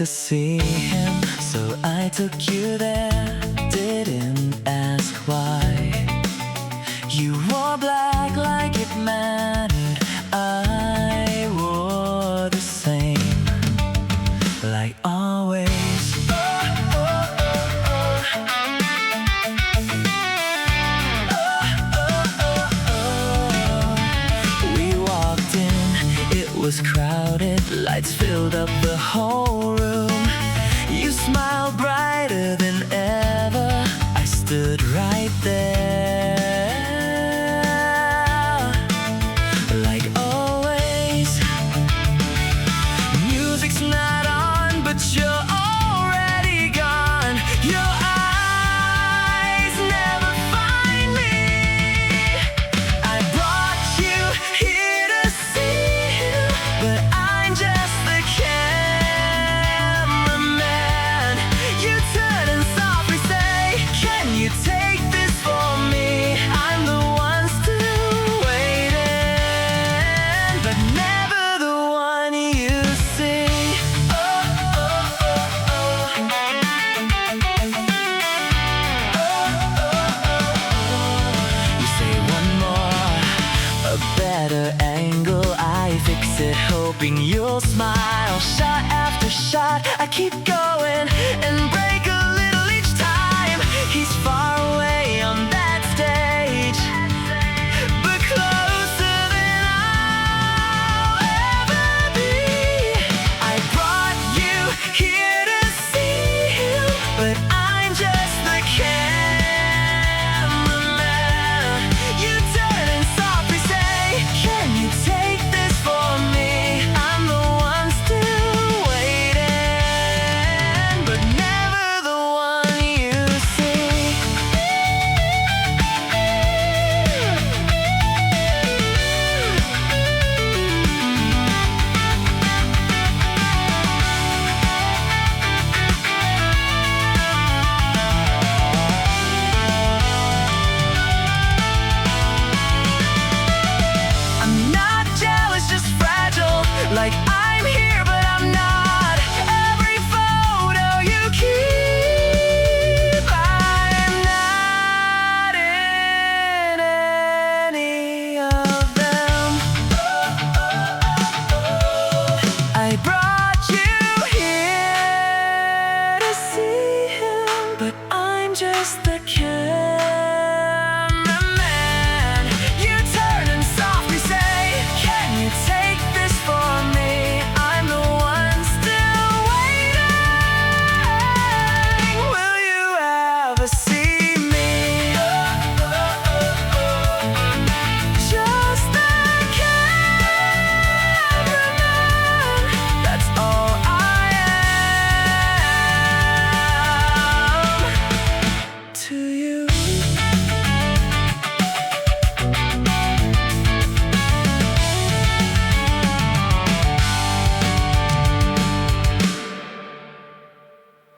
to see him, so I took you there. Didn't ask why. You wore black like it mattered. I wore the same, like always. We walked in, it was crowded, lights filled up the whole room. You smiled brighter than ever. I stood right there, like always. Music's not on, but you're already gone. Your eyes never find me. I brought you here to see you, but I'm just the cameraman. You turn and softly say, can you take this for me? I'm the one still waiting, but never the one you see. You say one more, a better angle. I fix it, hoping you'll smile. Shot after shot, I keep